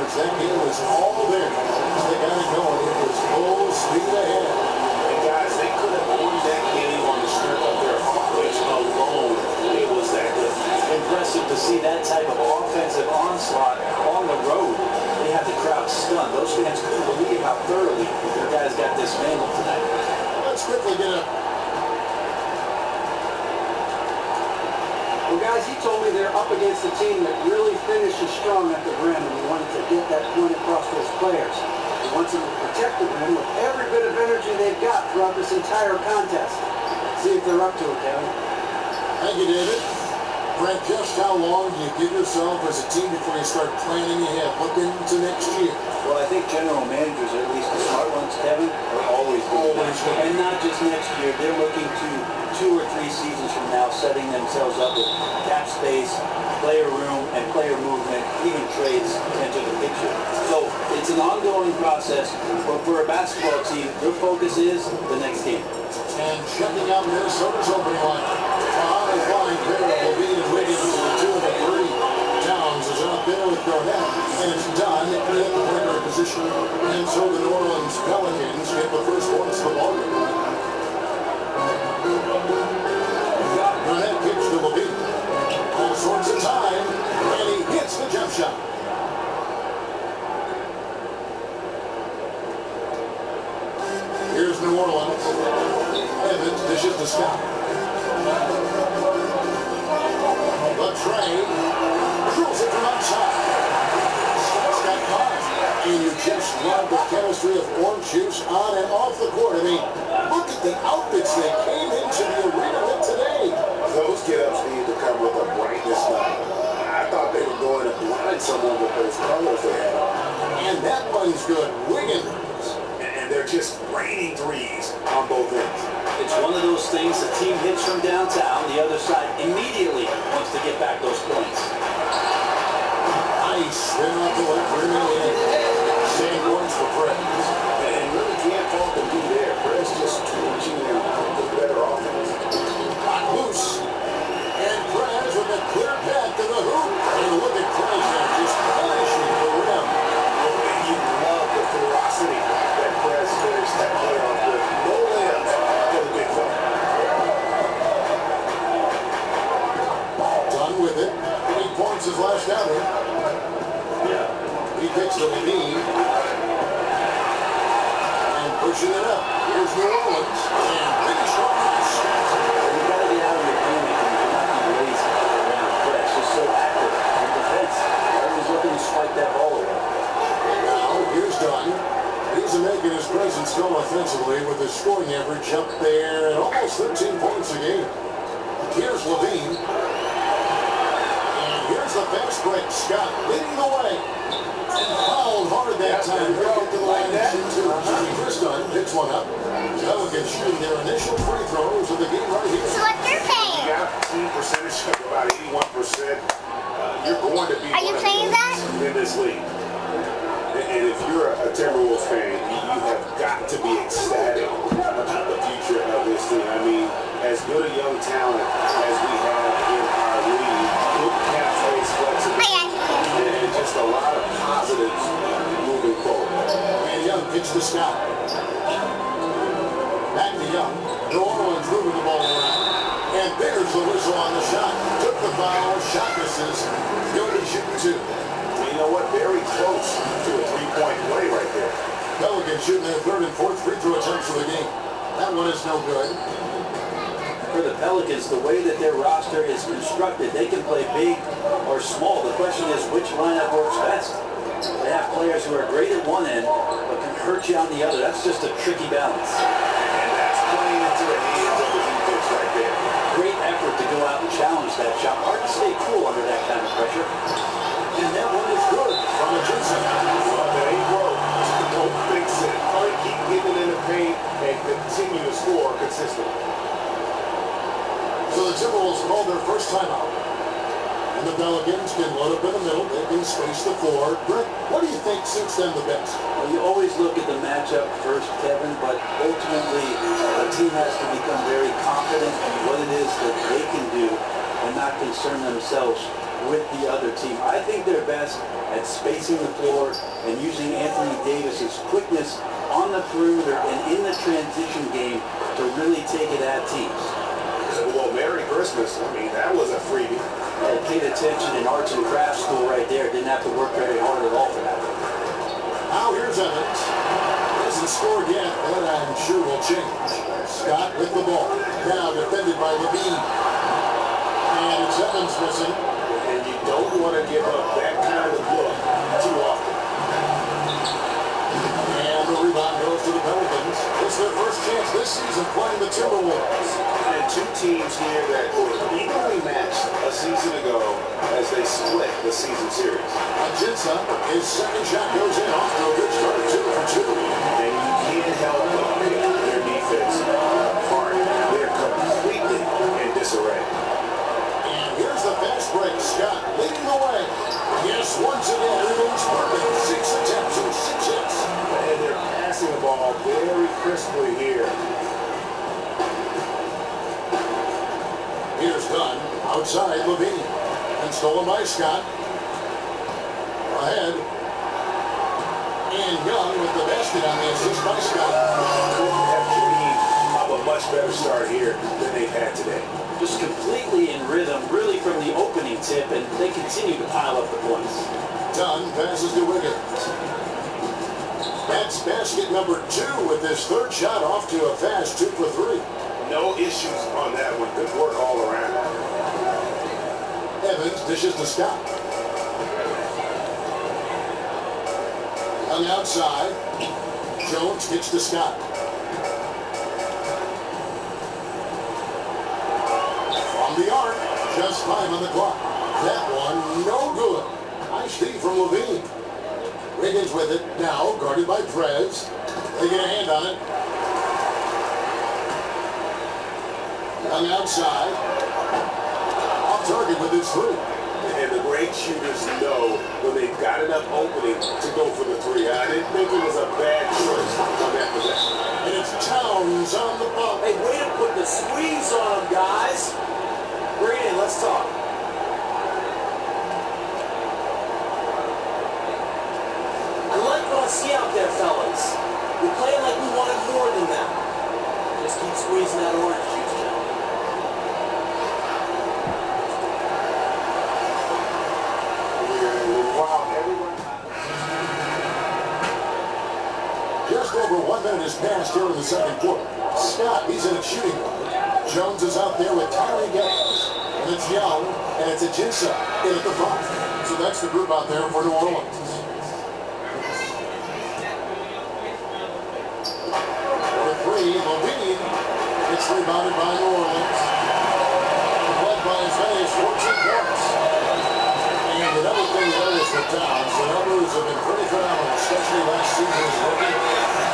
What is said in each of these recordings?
yards. That game was all there. They got it going. It was full speed ahead. And guys, they could have won that game on the strength of their offense alone. It was that good. Impressive to see that type of offensive onslaught on the road. They had the crowd stunned. Those fans couldn't believe how thoroughly their guys got dismantled tonight. Let's quickly get up. Well, guys, he told me they're up against a team that really finishes strong at the rim, and he wanted to get that point across those players. He wants them to protect the rim with every bit of energy they've got throughout this entire contest. See if they're up to it, Kevin. Thank you, David. Brent, just how long do you give yourself as a team before you start planning ahead, looking to next year? Well, I think general managers, or at least the smart ones, Kevin, are always doing that. And not just next year. They're looking to 2 or 3 seasons from now, setting themselves up with cap space, player room, and player movement, even trades enter the picture. So it's an ongoing process, but for a basketball team, their focus is the next game. And checking out Minnesota's opening line. High flying pair of Levine and Wiggins to the 2 and the 3. Towns is out there with Garnett, and it's done in the point guard position. And so the New Orleans Pelicans get the first points of the ball game. Garnett kicks to Levine. All sorts of time, and he hits the jump shot. Here's New Orleans. Evans dishes to Scott. The tray drills it from outside. Scott's got caught. And you just love the chemistry of orange juice on and off the court. I mean, look at the outfits they came into the arena with today. Those get-ups need to come with a brightness now. I thought they were going to blind someone with those colors they had on. And that one's good. Wiggins. And they're just raining threes on both ends. It's one of those things the team hits from downtown, the other side immediately wants to get back those points. Nice spin off the left rim and in. Same points for Prez. And really can't fault them do there. Prez just twitching them with better offense. Got loose. And Prez with a clear path to the hoop. And look at Prez now just punishing the rim. And you love the ferocity that Prez finished that play off with. No layups for the big fella. Done with it. 8 points is lashed out here. He picks the Levine. And pushing it up. Here's New Orleans. And finish off the shot. You got to get out of your playmaking. You're not being lazy around Press. Just so active in defense. Everyone's looking to swipe that ball away. And now here's Dunn. He's making his presence known offensively with his scoring average up there at almost 13 points a game. Here's Levine. And here's the fast break. Scott leading the way. And fouled hard that time. He'll get to the line and shoot two. Chris Dunn picks one up. Pelicans shooting their initial free throws of the game right here. So what they're saying? You got a team percentage of about 81%. You're going to be Are you saying that? in this league. And if you're a Timberwolves fan, you have got to be ecstatic about the future of this team. I mean, as good a young talent as we have in our league, good cap space flexibility, and just a lot of positives moving forward. And Young pitch to Scott. Back to Young. New Orleans moving the ball around. And there's the whistle on the shot. Took the foul. Shot misses. He'll be shooting 2. You know what? Very close to a three-point play right there. Pelicans shooting their 3rd and 4th free throw attempts of the game. That one is no good. For the Pelicans, the way that their roster is constructed, they can play big or small. The question is, which lineup works best? They have players who are great at one end, but can hurt you on the other. That's just a tricky balance. And that's playing into the hands of the defense right there. Great effort to go out and challenge that shot. Hard to stay cool under that kind of pressure. And that one is good from the Jensen. Well, that ain't broke. Don't fix it. Keep getting in the paint and continue to score consistently. So the Timberwolves call their first timeout. And the Pelicans can load up in the middle. They can space the floor. Brett, what do you think suits them the best? Well, you always look at the matchup first, Kevin, but ultimately a team has to become very confident in what it is that they can do and not concern themselves with the other team. I think they're best at spacing the floor and using Anthony Davis's quickness on the perimeter and in the transition game to really take it at teams. Well, Merry Christmas. I mean, that was a freebie. I paid attention in arts and crafts school right there. Didn't have to work very hard at all for that. Now here's Evans. Hasn't scored yet, but I'm sure will change. Scott with the ball. Now defended by Levine. And it's Evans missing. And you don't want to give up that kind of look too often. And the rebound goes to the Pelicans. It's their first chance this season playing the Timberwolves. And two teams here that were evenly matched a season ago as they split the season series. Ajinça, his second shot goes in off to a good start, 2 for 2. And you can't help but pick their defense apart. They're completely in disarray. And here's the fast break. Scott leading the way. Yes, once again, everything's perfect. 6 attempts and 6 hits. And they're passing the ball very crisply here. Here's Dunn outside Levine. And stolen by Scott. Ahead. And Young with the basket on the assist by Scott. Couldn't have dreamed of a much better start here than they've had today. Just completely in rhythm, really from the opening tip, and they continue to pile up the points. Dunn passes to Wiggins. That's basket number 2 with his third shot off to a fast 2 for 3. No issues on that one. Good work all around. Evans dishes to Scott. On the outside, Jones gets to Scott. From the arc, just 5 on the clock. That one, no good. Nice D from Levine. Wiggins with it, now guarded by Prez. They get a hand on it. On the outside, off target with his 3. And the great shooters know when they've got enough opening to go for the 3. I didn't think it was a bad choice on that possession. And it's Towns on the ball. Hey, way to put the squeeze on them, guys. Bring it in, let's talk. I like what I see out there, fellas. We're playing like we wanted more than that. Just keep squeezing that orange juice, Joe. Wow, everyone. Just over 1 minute has passed here in the second quarter. Scott, he's in a shooting guard. Jones is out there with Tyree Gaines. And it's Young, and it's Ajinça in at the 5. So that's the group out there for New Orleans. For 3, Levine. It's rebounded by New Orleans. Led by his face, 14 points. And another thing to notice with Towns, the numbers have been pretty phenomenal, especially last season as rookie.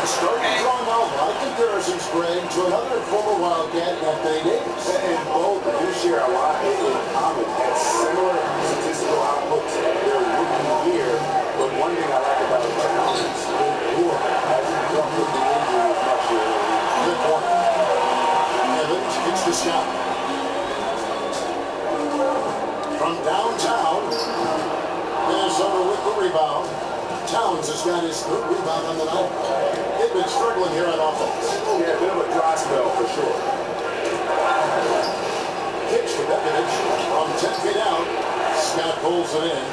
Starting to draw now by comparisons, Greg, to another former Wildcat, Anthony Davis. And both do share a lot in common. Had similar statistical outputs their rookie year. But one thing I like about Towns is poor as he comes with the injury as much here. Good point. Evans gets the Scott. From downtown, Minnesota with the rebound. Towns has got his 3rd rebound on the night. They've been struggling here on offense. Yeah, a bit of a dry spell for sure. Pitch to Bekovic from 10 feet out. Scott pulls it in.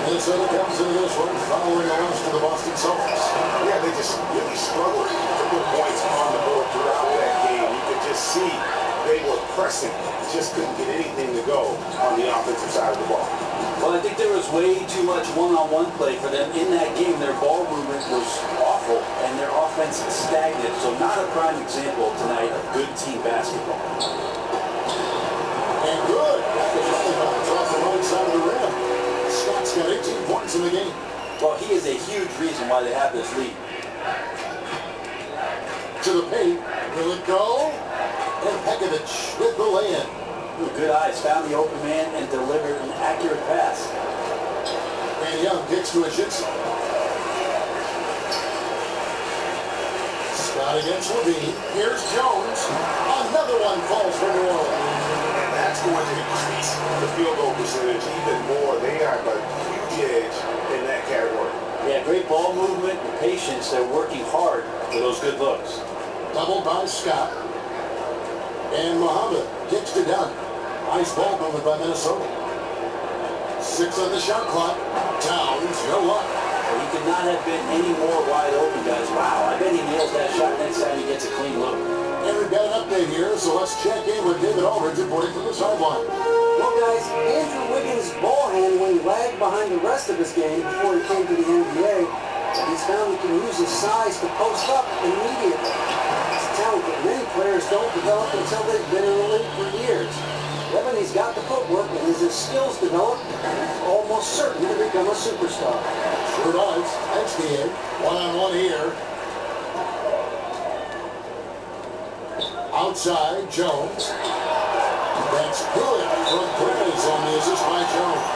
Minnesota comes into this one following a loss to the Boston Celtics. Yeah, they just really struggled to put points on the board throughout that game. You could just see they were pressing. Just couldn't get anything to go on the offensive side of the ball. Well, I think there was way too much one-on-one play for them in that game. Their ball movement was awful, and their offense is stagnant. So not a prime example tonight of good team basketball. And good. That was really bounce off the right side of the rim. Scott's got 18 points in the game. Well, he is a huge reason why they have this lead. To the paint. Will it go? And Bekovic with the lay-in. Ooh, good eyes, found the open man and delivered an accurate pass. And Young gets to Ajinça. Scott against Levine. Here's Jones. Another one falls for New Orleans. And that's That's going to increase the field goal percentage even more. They have a huge edge in that category. Yeah, great ball movement and patience. They're working hard for those good looks. Doubled by Scott. And Muhammad kicks it down. Nice ball movement by Minnesota. 6 on the shot clock. Towns, no luck. Well, he could not have been any more wide open, guys. Wow, I bet he nails that shot next time he gets a clean look. And we've got an update here, so let's check in with David Aldridge reporting from the sideline. Well, guys, Andrew Wiggins' ball handling lagged behind the rest of his game before he came to the NBA. He's found he can use his size to post up immediately. It's a talent that many players don't develop until they've been in the league for years. Then he's got the footwork, and as his skills develop, he's almost certain to become a superstar. Sure does. Thanks, DA. One-on-one here. Outside, Jones. That's good from Perez on the assist by Jones.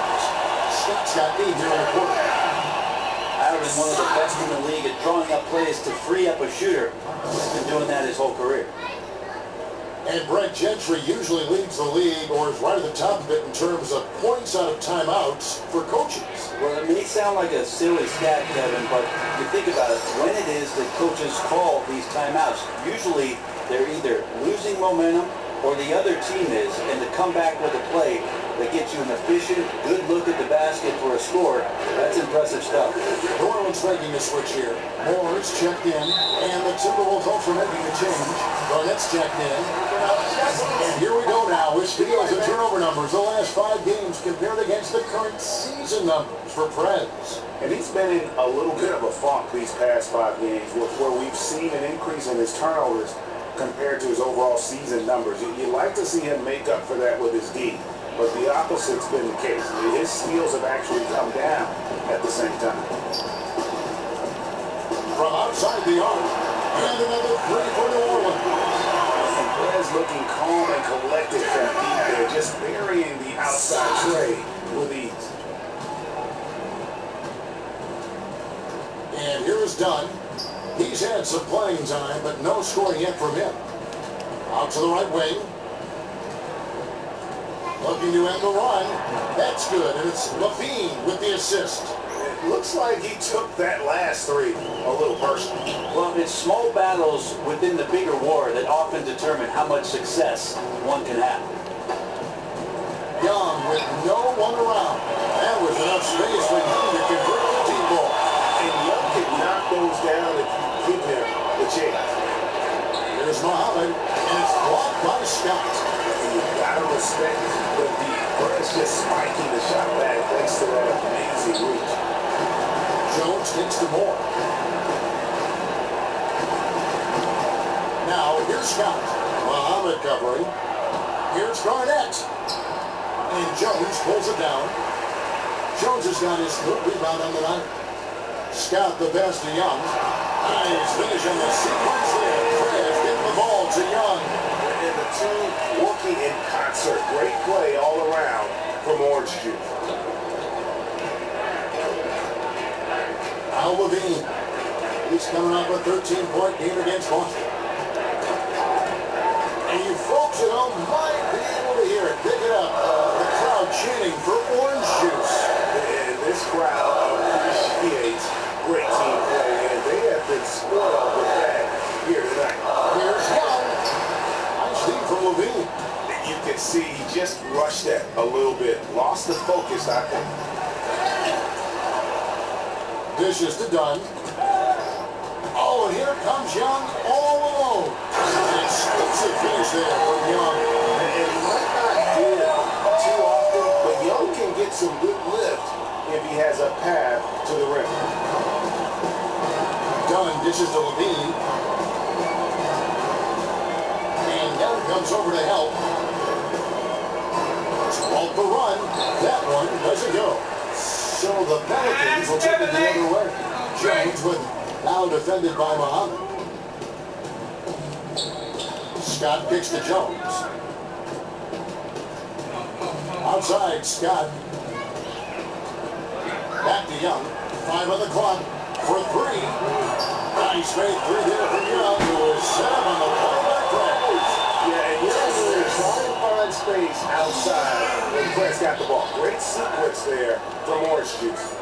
Scott's got 8 here in the quarter. I've been one of the best in the league at drawing up plays to free up a shooter. He's been doing that his whole career. And Brett Gentry usually leads the league or is right at the top of it in terms of points out of timeouts for coaches. Well, it may sound like a silly stat, Kevin, but you think about it. When it is that coaches call these timeouts, usually they're either losing momentum or the other team is, and to come back with a play that gets you an efficient, good look at the basket for a score, that's impressive stuff. New Orleans making a switch here. Moore's checked in, and the Timberwolves also making a change. Garnett's checked in. And here we go now with steals and turnover numbers. The last 5 games compared against the current season numbers for Preds. And he's been in a little bit of a funk these past 5 games where we've seen an increase in his turnovers compared to his overall season numbers. You'd like to see him make up for that with his D, but the opposite's been the case. His steals have actually come down at the same time. From outside the arc, and another 3 for New Orleans. And Perez looking calm and collected from deep there, just burying the outside tray with ease. And here is Dunn. He's had some playing time, but no scoring yet from him. Out to the right wing. Looking to end the run. That's good, and it's Levine with the assist. It looks like he took that last 3 a little personal. Well, it's small battles within the bigger war that often determine how much success one can have. Young with no one around. That was enough space for Young to convert the deep ball. And Young can knock those down if you give him the chance. Here's Muhammad, and it's blocked by Scott. And you've got to respect the deep. Perez just spiking the shot back thanks to that amazing reach. Jones gets to Moore. Now, here's Scott. Muhammad covering. Here's Garnett. And Jones pulls it down. Jones has got his 3rd rebound on the night. Scott the best to Young. Nice finish on the sequence there. Perez getting the ball to Young. And the two working in concert. Great play all around from Orange Juice. Al Levine. He's coming up a 13-point game against Boston. And you folks at home might be able to hear it. Pick it up. The crowd chanting for Orange Juice. And this crowd appreciates great team play, and they have been spoiled with that here tonight. Here's Young. Nice lead from Levine. You can see he just rushed that a little bit. Lost the focus, I think. Dishes to Dunn. Oh, and here comes Young all alone. An explosive finish there from Young. And he might not do it too often, but Young can get some good lift if he has a path to the rim. Dunn dishes to Levine. And Young comes over to help. Off the run. That one doesn't go. So the Pelicans will take it the other way. Jones with now defended by Muhammad. Scott kicks to Jones. Outside, Scott. Back to Young. 5 on the clock for 3. Nice straight 3 there from Young, who was set up on the play by Preds. Yeah, and Young Try and find space outside when Press got the ball. Great sequence there from Orange Juice.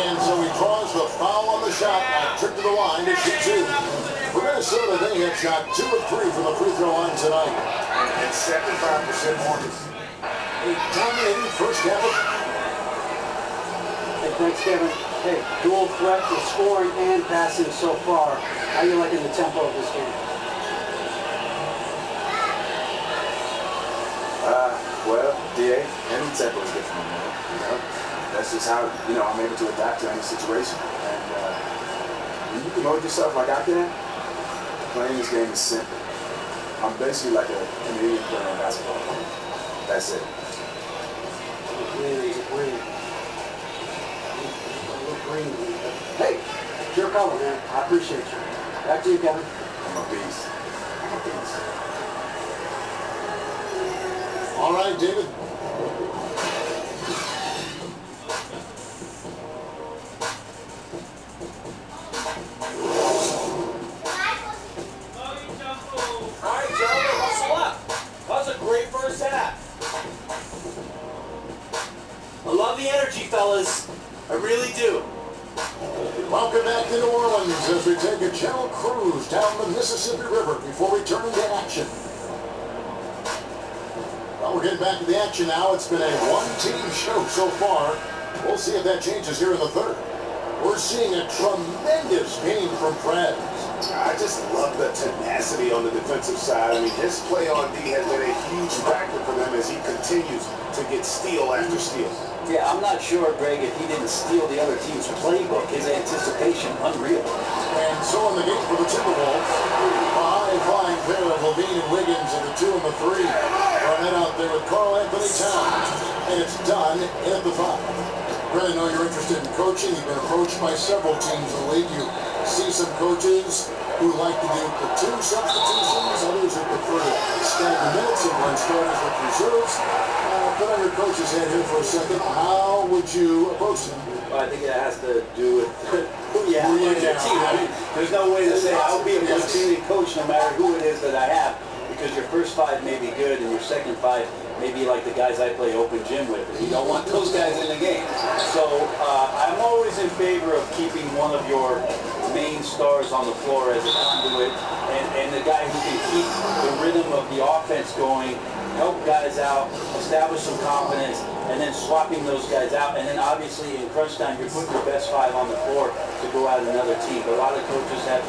And so he draws the foul on the shot. Trip to the line to shoot two. For Minnesota, they have shot 2 of 3 from the free throw line tonight. And 75% Marcus. A dominating first half. Hey, thanks, Kevin. Hey, dual threat for scoring and passing so far. How you liking the tempo of this game? Well, DA, any tempo is good for me, man. You know, that's just how, you know, I'm able to adapt to any situation. And when you promote yourself like I can, playing this game is simple. I'm basically like a Canadian playing basketball. That's it. Hey, it's your color, man. I appreciate you. Back to you, Kevin. I'm a beast. I'm a beast. All right, David. All right, gentlemen, hustle up. That was a great first half. I love the energy, fellas. I really do. Welcome back to New Orleans as we take a gentle cruise down the Mississippi River before returning to action. Well, we're getting back to the action now. It's been a one-team show so far. We'll see if that changes here in the third. We're seeing a tremendous game from Preds. I just love the tenacity on the defensive side. I mean, his play on D has been a huge factor for them as he continues to get steal after steal. Yeah, I'm not sure, Greg, if he didn't steal the other team's playbook. His anticipation, unreal. And so in the game for the Timberwolves, a high-flying pair of Levine and Wiggins in the 2 and the 3. Running out there with Karl Anthony Towns. And it's done in at the 5. Really know you're interested in coaching. You've been approached by several teams in the league. You see some coaches who like to do platoon substitutions, others who prefer to stagger minutes and run starters with reserves. Put on your coach's head here for a second. How would you approach them? Well, I think it has to do with who you have on your team. I mean, there's no way to say I'll be a platoon coach no matter who it is that I have, because your first 5 may be good and your second 5 may be like the guys I play open gym with. You don't want those guys in the game. So I'm always in favor of keeping one of your main stars on the floor as a conduit and the guy who can keep the rhythm of the offense going, help guys out, establish some confidence, and then swapping those guys out. And then obviously in crunch time, you're putting your best 5 on the floor to go at another team. But a lot of coaches have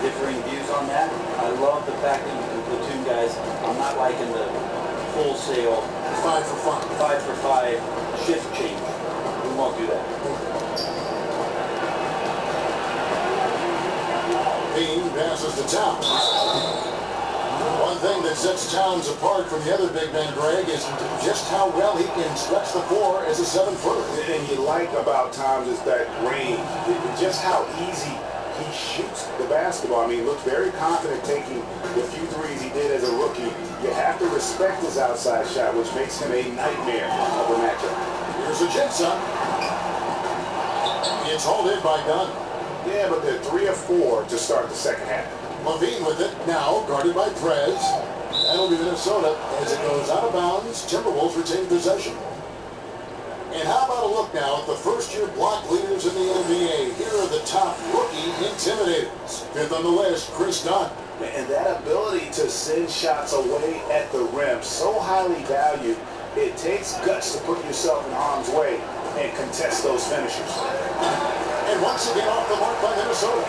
differing views on that. I love the fact that you can platoon guys. I'm not liking the wholesale 5 for 5. 5 for 5 shift change. We won't do that. Bean passes to Towns. One thing that sets Towns apart from the other big men, Greg, is just how well he can stretch the floor as a 7-footer. And you like about Towns is that range, just how easy he shoots the basketball. I mean, he looks very confident taking the few threes he did as a rookie. You have to respect his outside shot, which makes him a nightmare of a matchup. Here's a Jensen. It's hauled in by Dunn. Yeah, but they're 3 of 4 to start the second half. Levine with it, now guarded by Prez. That'll be Minnesota as it goes out of bounds. Timberwolves retain possession. And how about a look now at the first-year block leaders in the NBA? Here are the top rookie intimidators. 5th on the list, Chris Dunn. And that ability to send shots away at the rim, so highly valued, it takes guts to put yourself in harm's way and contest those finishers. And once again off the mark by Minnesota.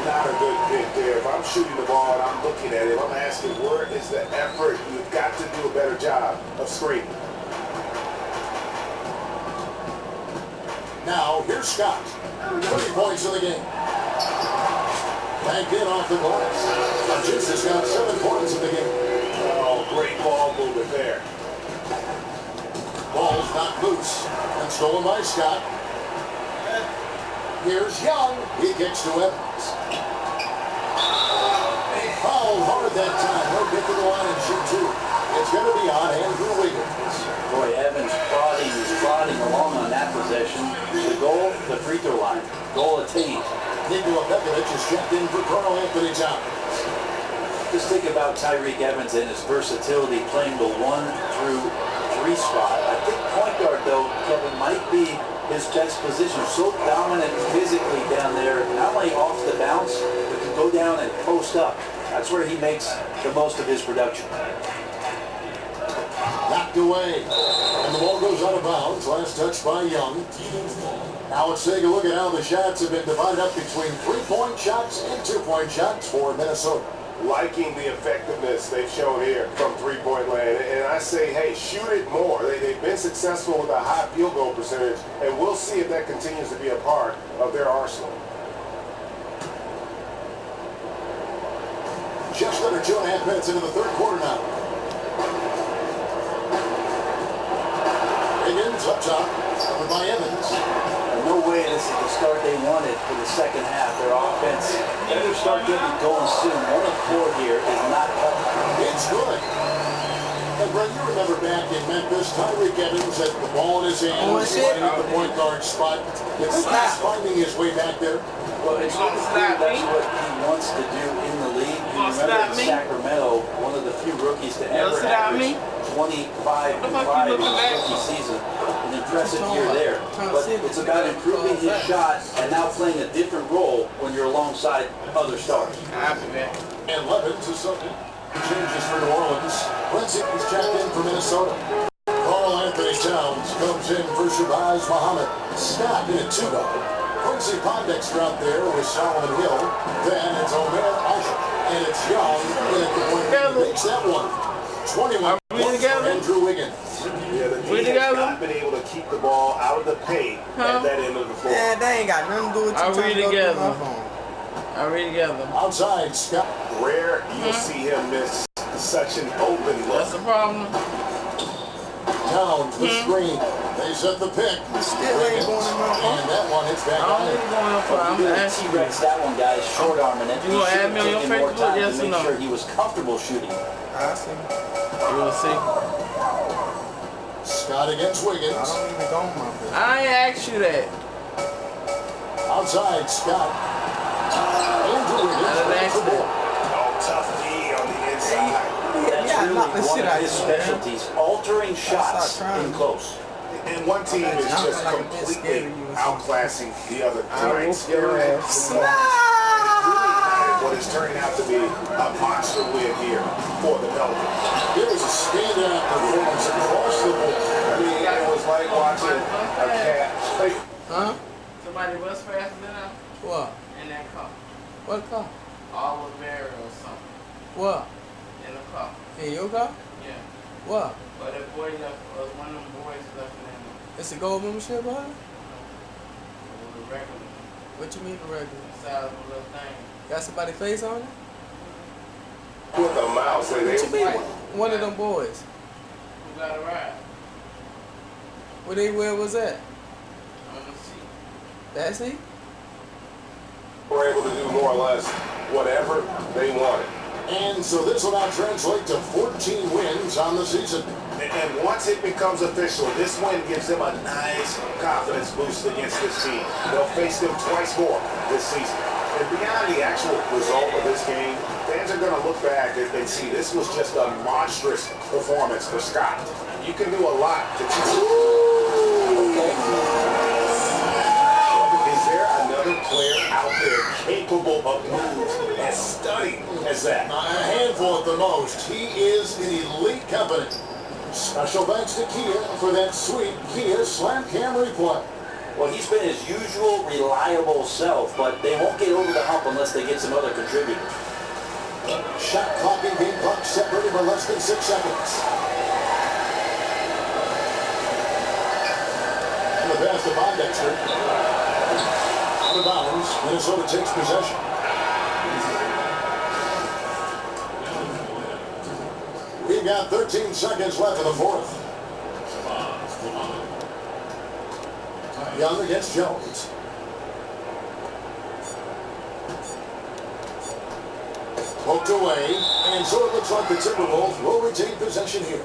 Not a good pick there. If I'm shooting the ball and I'm looking at it, I'm asking, where is the effort? You've got to do a better job of screening. Now, here's Scott. 30 points in the game. Banked in off the glass. Juice has got 7 points in the game. Oh, great ball movement there. Ball's knocked loose and stolen by Scott. Here's Young. He kicks to Evans. He fouled hard that time. He'll get to the line and shoot 2. It's going to be on Andrew Wiggins. Boy, Evans prodding along on that possession. The goal, the free throw line. Goal attained. Nikola Pekovic is checked in for Karl Anthony Towns. Just think about Tyreek Evans and his versatility playing the 1 through 3 spot. I think point guard, though, Kevin, might be his best position. So dominant physically down there, not only off the bounce, but can go down and post up. That's where he makes the most of his production. Knocked away. And the ball goes out of bounds. Last touch by Young. Now let's take a look at how the shots have been divided up between 3-point shots and 2-point shots for Minnesota. Liking the effectiveness they've shown here from three-point land. And I say, hey, shoot it more. They've been successful with a high field goal percentage, and we'll see if that continues to be a part of their arsenal. Just under 2.5 minutes into the third quarter now. Higgins up top, covered by Evans. No way this is the start they wanted for the second half. Their offense better start getting going soon. 1 of 4 here is not cutting. It's good. And Brett, you remember back in Memphis, Tyreek Evans had the ball in his hands, playing at the point guard spot. Is he's finding his way back there? Well, it's not clear that's what he wants to do in the league. You remember in Sacramento, one of the few rookies to ever average 25 and 5 in his rookie season. An impressive year there. But it's about improving his shot and now playing a different role when you're alongside other stars. And Levin to something. Changes for New Orleans. Quincy is checked in for Minnesota. Carl Anthony Towns comes in for Shabazz Muhammad. Scott in at 2-guard. Quincy Pondexter out there with Solomon Hill. Then it's Omer Aisha. And it's Young in at the point. He makes that one. 21 points for Andrew Wiggins. Yeah, the team has not been able to keep the ball out of the paint at that end of the floor. Yeah, they ain't got nothing to do with you. Are we together? Are we together? Outside, Scott. Rare you'll see him miss such an open look. That's the problem. Towns, the screen. They set the pick. Still ain't going in my phone. And that one hits back I don't need to go in for I'm gonna ask you. T-Rex that one, guys, short arming it. You gonna add me on your more Facebook? time Yes to or make no? sure he was comfortable shooting. I see. You will see. Scott against Wiggins. I don't even go on my phone. I ain't asked you that. Outside, Scott. Andrew Wiggins. Tough D on the inside. That's Yeah, really knock the one shit of out his of you, man. specialties, altering shots trying. in close. And one team is just like a bit scared completely of you or outclassing the other. I whoop your ass. What is turning out to be a monster win here for the Pelicans. It was a standout performance across the board. I mean, it was like watching a cat play. Huh? Somebody was faster than us What? in that car. What car? Oliver or something. What? In the car. In your car? Yeah. What? But that boy left, one of them boys left in there. It's a gold membership, huh? It was a regular. What you mean the regular? Size of a little thing. Got somebody face on it? With a mouse. What you mean? One of them boys. Who got a ride? Where was that? On the seat. That's he? Were able to do more or less whatever they wanted. And so this will now translate to 14 wins on the season. And once it becomes official, this win gives them a nice confidence boost against this team. They'll face them twice more this season. And beyond the actual result of this game, fans are going to look back and see this was just a monstrous performance for Scott. You can do a lot to Is there another player out there capable of moves as stunning as that? A handful at the most. He is in elite company. Special thanks to Kia for that sweet Kia Slam Cam replay. Well, he's been his usual reliable self, but they won't get over the hump unless they get some other contributors. Shot clock and game clock separated by less than 6 seconds. And the pass to Pondexter. Out of bounds. Minnesota takes possession. We've got 13 seconds left in the fourth. Young against Jones. Poked away, and so it looks like the Timberwolves will retain possession here.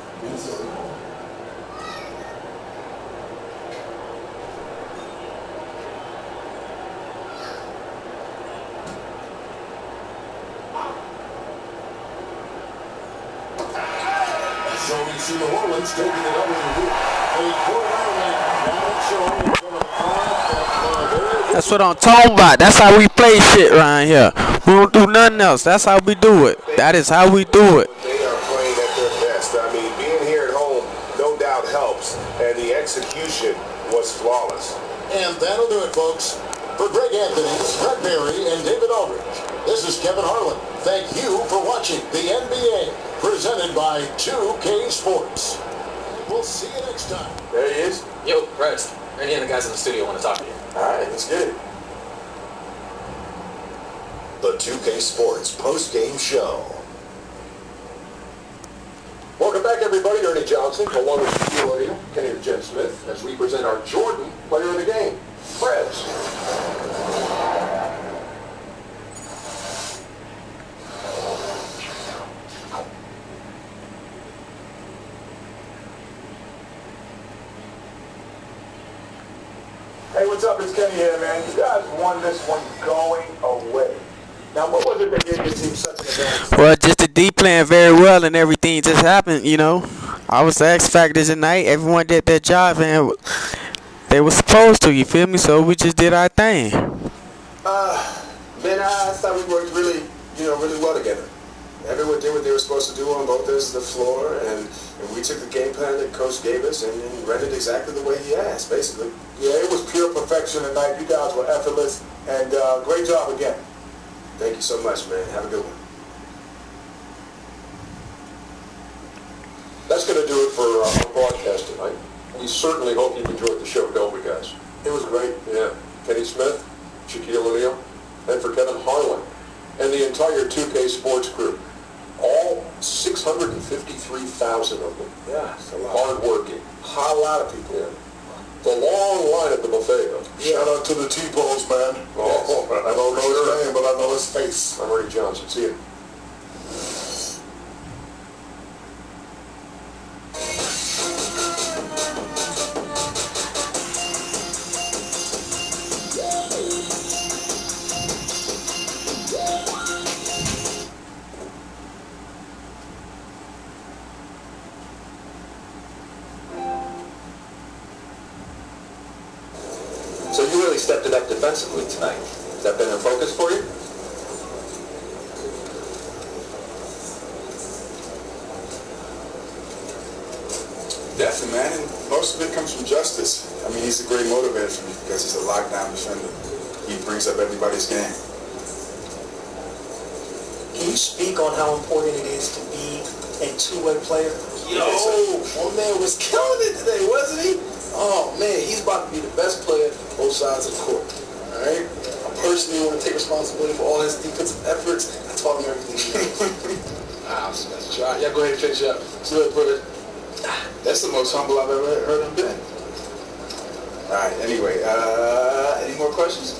Sports in New Orleans taking it over to you. A quarterback now showing in front of the crowd. That's what I'm talking about. That's how we play shit around here. We don't do nothing else. That's how we do it. That is how we do it. They are playing at their best. I mean, being here at home no doubt helps, and the execution was flawless. And that'll do it, folks. For Greg Anthony, Brett Berry, and David Aldridge, this is Kevin Harlan. Thank you for watching the NBA, presented by 2K Sports. We'll see you next time. There he is. Yo, Rez. Randy and the guys in the studio want to talk to you. All right, let's get it. The 2K Sports post-game show. Welcome back, everybody. Ernie Johnson, along with Steve O'Neill, Kenny and Jen Smith, as we present our Jordan Player of the Game, Prez. Hey, what's up? It's Kenny here, man. You guys won this one going away. Now, what was it that gave your team such an advantage? Well, just the D playing very well and everything just happened, you know. I was the X Factor tonight. Everyone did their job and they were supposed to, you feel me? So we just did our thing. Man, I thought we worked really well together. Everyone did what they were supposed to do on both ends of the floor, and we took the game plan that Coach gave us and ran it exactly the way he asked, basically. Yeah, it was pure perfection tonight. You guys were effortless, and great job again. Thank you so much, man. Have a good one. That's going to do it for our broadcast tonight. We certainly hope you enjoyed the show, don't we, guys? It was great. Yeah. Kenny Smith, Shaquille O'Neal, and for Kevin Harlan, and the entire 2K Sports crew. All 653,000 of them. Yeah, it's a lot. Hard-working. A lot of people. Yeah. The long line at the buffet, though. Shout out to the T-Poles, man. Oh, I don't know his name, but I know his face. I'm Ernie Johnson. See you. So you really stepped it up defensively tonight. Has that been a focus for you? Definitely, man. And most of it comes from Justice. I mean, he's a great motivator for me because he's a lockdown defender. He brings up everybody's game. Can you speak on how important it is to be a two-way player? Yo, my man was killing it today, wasn't he? Oh, man, he's about to be the best player on both sides of the court. All right? I personally want to take responsibility for all his defensive efforts. I taught him everything he knows. That's right. Y'all go ahead and finish up. See you later, brother. That's the most humble I've ever heard him been. All right, anyway, any more questions?